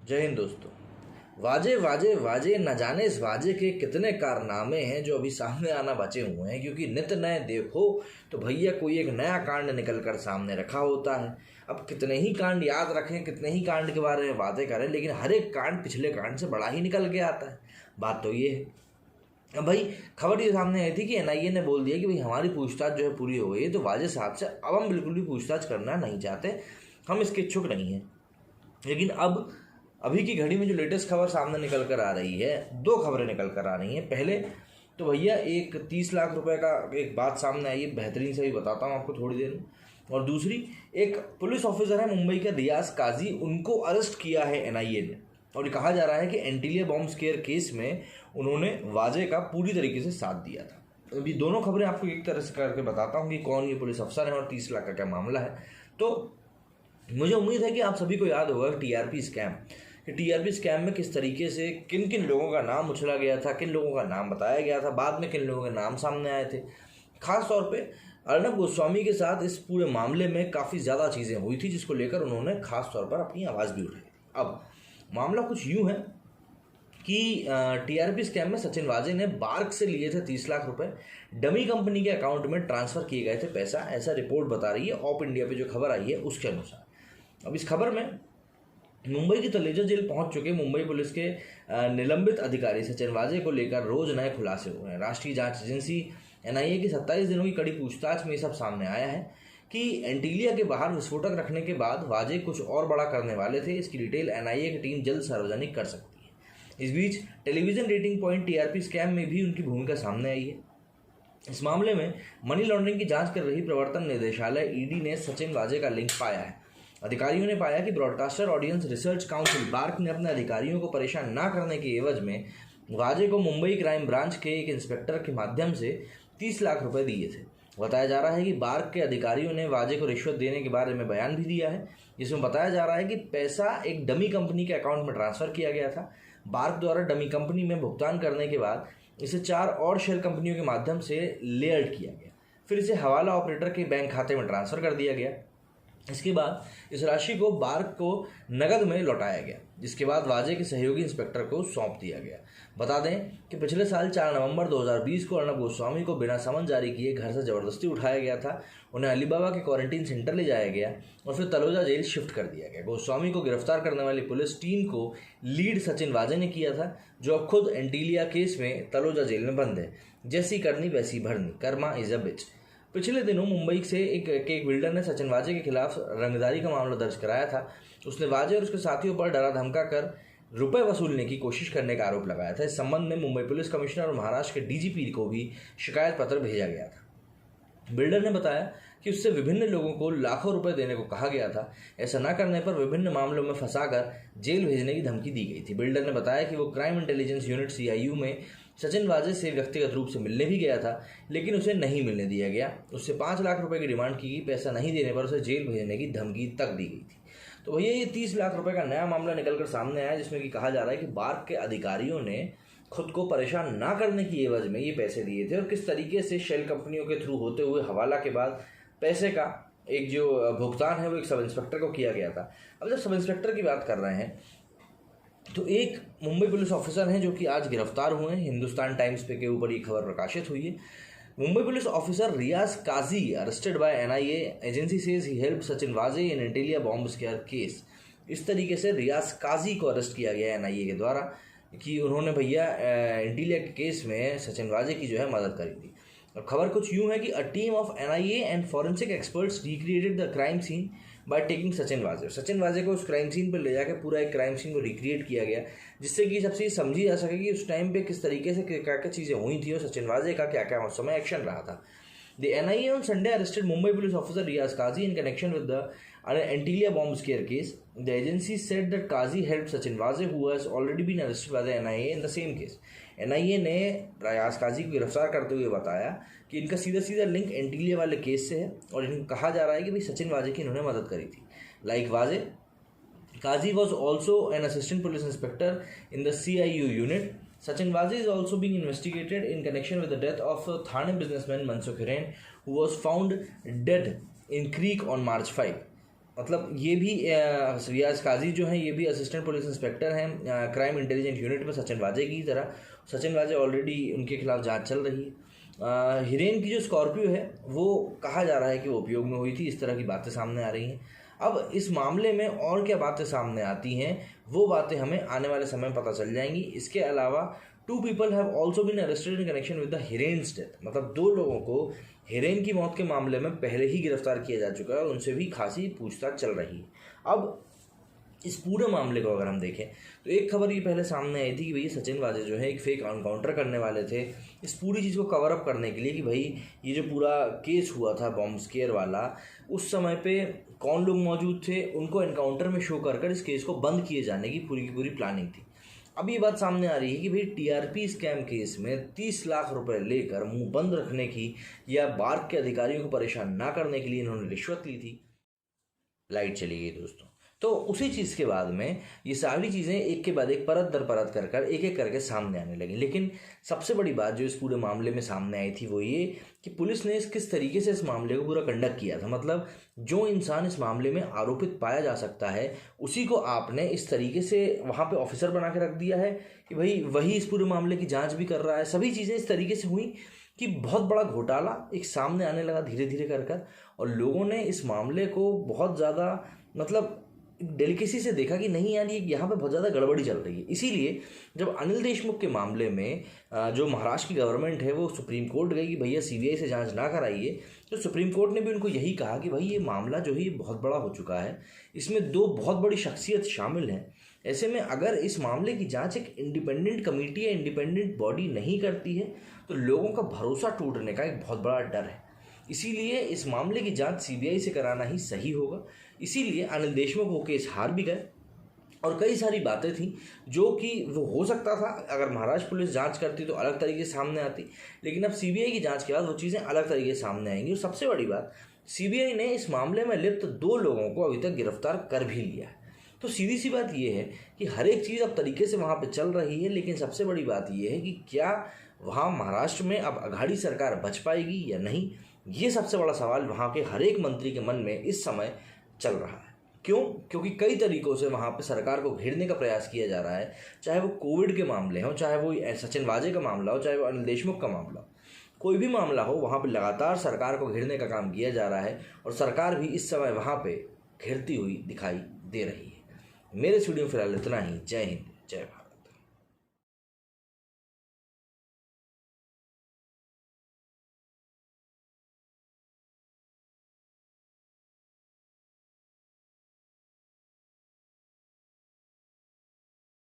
जय हिंद दोस्तों। वाजे वाजे वाजे न जाने इस वाजे के कितने कारनामे हैं जो अभी सामने आना बचे हुए हैं, क्योंकि नित नए देखो तो भैया कोई एक नया कांड निकल कर सामने रखा होता है। अब कितने ही कांड याद रखें, कितने ही कांड के बारे में बातें करें, लेकिन हर एक कांड पिछले कांड से बड़ा ही निकल के आता है। बात तो ये है। अब भाई खबर ये सामने आई थी कि एनआईए ने बोल दिया कि भाई हमारी पूछताछ जो है पूरी हो गई है, तो वाजे साहब से अब हम बिल्कुल भी पूछताछ करना नहीं चाहते, हम इसके इच्छुक नहीं हैं। लेकिन अब अभी की घड़ी में जो लेटेस्ट खबर सामने निकल कर आ रही है, दो खबरें निकल कर आ रही हैं। पहले तो भैया एक 30 लाख रुपए का एक बात सामने आई है, बेहतरीन से भी बताता हूँ आपको थोड़ी देर में। और दूसरी, एक पुलिस ऑफिसर है मुंबई का रियाज काजी, उनको अरेस्ट किया है एनआईए ने। और ये कहा जा रहा है कि एंटीलिया बॉम्ब स्केयर केस में उन्होंने वाजे का पूरी तरीके से साथ दिया था। अभी दोनों खबरें आपको एक तरह से करके बताता हूँ कि कौन ये पुलिस अफसर है और 30 लाख का क्या मामला है। तो मुझे उम्मीद है कि आप सभी को याद होगा टीआरपी स्कैम, कि टीआरपी स्कैम में किस तरीके से किन किन लोगों का नाम उछला गया था, किन लोगों का नाम बताया गया था, बाद में किन लोगों के नाम सामने आए थे। खास तौर पे अर्नब गोस्वामी के साथ इस पूरे मामले में काफ़ी ज़्यादा चीज़ें हुई थी, जिसको लेकर उन्होंने खास तौर पर अपनी आवाज़ भी उठाई थी। अब मामला कुछ यूँ है कि टीआरपी स्कैम में सचिन वाजे ने बार्क से लिए थे 30 लाख रुपए, डमी कंपनी के अकाउंट में ट्रांसफ़र किए गए थे पैसा, ऐसा रिपोर्ट बता रही है ऑप इंडिया पे जो खबर आई है उसके अनुसार। अब इस खबर में मुंबई की तलेजा जेल पहुंच चुके मुंबई पुलिस के निलंबित अधिकारी सचिन वाजे को लेकर रोज नए खुलासे हुए हैं। राष्ट्रीय जांच एजेंसी एनआईए की 27 दिनों की कड़ी पूछताछ में ये सब सामने आया है कि एंटीलिया के बाहर विस्फोटक रखने के बाद वाजे कुछ और बड़ा करने वाले थे। इसकी डिटेल एनआईए की टीम जल्द सार्वजनिक कर सकती है। इस बीच television rating point TRP scam में भी उनकी भूमिका सामने आई है। इस मामले में मनी लॉन्ड्रिंग की जांच कर रही प्रवर्तन निदेशालय ईडी ने सचिन वाजे का लिंक पाया है। अधिकारियों ने पाया कि broadcaster audience research council BARC ने अपने अधिकारियों को परेशान न करने के एवज में वाजे को मुंबई क्राइम ब्रांच के एक इंस्पेक्टर के माध्यम से 30 लाख रुपए दिए थे। बताया जा रहा है कि बार्क के अधिकारियों ने वाजे को रिश्वत देने के बारे में बयान भी दिया है, जिसमें बताया जा रहा है कि पैसा एक डमी कंपनी के अकाउंट में ट्रांसफ़र किया गया था। बार्क द्वारा डमी कंपनी में भुगतान करने के बाद इसे 4 और शेल कंपनियों के माध्यम से लेयर्ड किया गया, फिर इसे हवाला ऑपरेटर के बैंक खाते में ट्रांसफ़र कर दिया गया। इसके बाद इस राशि को बार्क को नगद में लौटाया गया, जिसके बाद वाजे के सहयोगी इंस्पेक्टर को सौंप दिया गया। बता दें कि पिछले साल 4 नवंबर 2020 को अर्नब गोस्वामी को बिना समन जारी किए घर से ज़बरदस्ती उठाया गया था। उन्हें अलीबाबा के क्वारंटीन सेंटर ले जाया गया और फिर तलोजा जेल शिफ्ट कर दिया गया। गोस्वामी को गिरफ्तार करने वाली पुलिस टीम को लीड सचिन वाजे ने किया था, जो अब खुद एंटीलिया केस में तलोजा जेल में बंद है। जैसी करनी वैसी भरनी, कर्मा इज अ बिच। पिछले दिनों मुंबई से एक केक बिल्डर ने सचिन वाजे के खिलाफ रंगदारी का मामला दर्ज कराया था। उसने वाजे और उसके साथियों पर डरा धमका कर रुपए वसूलने की कोशिश करने का आरोप लगाया था। इस संबंध में मुंबई पुलिस कमिश्नर और महाराष्ट्र के डीजीपी को भी शिकायत पत्र भेजा गया था। बिल्डर ने बताया कि उससे विभिन्न लोगों को लाखों रुपए देने को कहा गया था। ऐसा न करने पर विभिन्न मामलों में फंसाकर जेल भेजने की धमकी दी गई थी। बिल्डर ने बताया कि वो क्राइम इंटेलिजेंस यूनिट सीआईयू में सचिन वाजे से व्यक्तिगत रूप से मिलने भी गया था, लेकिन उसे नहीं मिलने दिया गया। उससे 5 लाख रुपए की डिमांड की गई। पैसा नहीं देने पर उसे जेल भेजने की धमकी तक दी गई थी। तो भैया ये 30 लाख रुपए का नया मामला निकलकर सामने आया, जिसमें कि कहा जा रहा है कि बार्क के अधिकारियों ने खुद को परेशान ना करने की एवज में ये पैसे दिए थे और किस तरीके से शेल कंपनियों के थ्रू होते हुए हवाला के बाद पैसे का एक जो भुगतान है वो एक सब इंस्पेक्टर को किया गया था। अब जब सब इंस्पेक्टर की बात कर रहे हैं तो एक मुंबई पुलिस ऑफिसर हैं जो कि आज गिरफ्तार हुए हैं। हिंदुस्तान टाइम्स पे के ऊपर ये खबर प्रकाशित हुई है। Mumbai police officer Riyaz Kazi arrested by NIA agency says he help Sachin Waze in Antilia bomb scare case. इस तरीके से रियाज काजी को अरेस्ट किया गया एनआईए के द्वारा कि उन्होंने भैया एंटीलिया के केस में सचिन वाजे की जो है मदद करी थी। अब खबर कुछ यूँ है कि a team of NIA and forensic experts recreated the crime scene by taking Sachin Waze को उस क्राइम सीन पर ले जाकर पूरा एक क्राइम सीन को रिक्रिएट किया गया, जिससे कि सबसे समझी जा सके कि उस टाइम पे किस तरीके से क्या क्या चीज़ें हुई थी और सचिन वाजे का क्या क्या उस समय एक्शन रहा था। The NIA on Sunday arrested Mumbai police officer Riaz Kazi in connection with the Antilia bomb scare case. The agency said that Kazi helped Sachin Vaze, who has already been arrested by the NIA in the same case. NIA ने रियाज काजी को गिरफ्तार करते हुए बताया कि इनका सीधा सीधा लिंक एंटीलिया वाले केस से है और इनको कहा जा रहा है कि भाई सचिन वाजे की इन्होंने मदद करी थी। लाइक वाजे, Kazi was also an assistant police inspector in the CIU unit. Sachin Vaze is also being investigated in connection with the death of Thane businessman Mansukh Hiren, who was found dead in creek on March 5. मतलब ये भी रियाज काजी जो हैं ये भी assistant police inspector हैं crime intelligence unit में सचिन वाजे की तरह। सचिन वाजे ऑलरेडी उनके खिलाफ जांच चल रही है। हिरेन की जो स्कॉर्पियो है वो कहा जा रहा है कि वो उपयोग में हुई थी, इस तरह की बातें सामने आ रही हैं। अब इस मामले में और क्या बातें सामने आती हैं वो बातें हमें आने वाले समय में पता चल जाएंगी। इसके अलावा 2 people have also been arrested in connection with the Hiren's death, मतलब 2 लोगों को हिरेन की मौत के मामले में पहले ही गिरफ्तार किया जा चुका है और उनसे भी खासी पूछताछ चल रही है। अब इस पूरे मामले को अगर हम देखें तो एक खबर ये पहले सामने आई थी कि भाई सचिन वाजे जो है एक फेक एनकाउंटर करने वाले थे इस पूरी चीज़ को कवर अप करने के लिए कि भाई ये जो पूरा केस हुआ था बॉम्ब स्केयर वाला, उस समय पे कौन लोग मौजूद थे, उनको एनकाउंटर में शो कर इस केस को बंद किए जाने की पूरी प्लानिंग थी। अब ये बात सामने आ रही है कि भाई टीआरपी स्कैम केस में 30 लाख रुपए लेकर मुंह बंद रखने की या बार्क के अधिकारियों को परेशान ना करने के लिए इन्होंने रिश्वत ली थी। लाइट चली गई दोस्तों। तो उसी चीज़ के बाद में ये सारी चीज़ें एक के बाद एक परत दर परत कर एक एक करके सामने आने लगी। लेकिन सबसे बड़ी बात जो इस पूरे मामले में सामने आई थी वो ये कि पुलिस ने किस तरीके से इस मामले को पूरा कंडक्ट किया था। मतलब जो इंसान इस मामले में आरोपित पाया जा सकता है उसी को आपने इस तरीके से वहाँ पे ऑफिसर बना के रख दिया है कि भाई वही इस पूरे मामले की जाँच भी कर रहा है। सभी चीज़ें इस तरीके से हुई कि बहुत बड़ा घोटाला एक सामने आने लगा धीरे धीरे कर और लोगों ने इस मामले को बहुत ज़्यादा मतलब डेलिकेसी से देखा कि नहीं यार ये यहाँ पे बहुत ज़्यादा गड़बड़ी चल रही है। इसीलिए जब अनिल देशमुख के मामले में जो महाराष्ट्र की गवर्नमेंट है वो सुप्रीम कोर्ट गई कि भैया सीबीआई से जांच ना कराइए, तो सुप्रीम कोर्ट ने भी उनको यही कहा कि भाई ये मामला जो है ये बहुत बड़ा हो चुका है, इसमें 2 बहुत बड़ी शख्सियत शामिल हैं। ऐसे में अगर इस मामले की जाँच एक इंडिपेंडेंट कमेटी या इंडिपेंडेंट बॉडी नहीं करती है तो लोगों का भरोसा टूटने का एक बहुत बड़ा डर है। इसीलिए इस मामले की जांच सीबीआई से कराना ही सही होगा। इसीलिए अनिल देशमुख वो केस हार भी गए और कई सारी बातें थी जो कि वो हो सकता था अगर महाराष्ट्र पुलिस जांच करती तो अलग तरीके से सामने आती, लेकिन अब सीबीआई की जांच के बाद वो चीज़ें अलग तरीके से सामने आएंगी। और सबसे बड़ी बात, सीबीआई ने इस मामले में लिप्त 2 लोगों को अभी तक गिरफ्तार कर भी लिया है। तो सीधी सी बात ये है कि हर एक चीज़ अब तरीके से वहाँ पर चल रही है, लेकिन सबसे बड़ी बात ये है कि क्या वहाँ महाराष्ट्र में अब अघाड़ी सरकार बच पाएगी या नहीं, ये सबसे बड़ा सवाल वहाँ के हर एक मंत्री के मन में इस समय चल रहा है। क्यों? क्योंकि कई तरीक़ों से वहाँ पे सरकार को घेरने का प्रयास किया जा रहा है, चाहे वो कोविड के मामले हों, चाहे वो सचिन वाजे का मामला हो, चाहे वो अनिल देशमुख का मामला हो, कोई भी मामला हो वहाँ पे लगातार सरकार को घेरने का काम किया जा रहा है और सरकार भी इस समय वहाँ पे घेरती हुई दिखाई दे रही है। मेरे स्टूडियो में फिलहाल इतना ही। जय हिंद, जय भारत।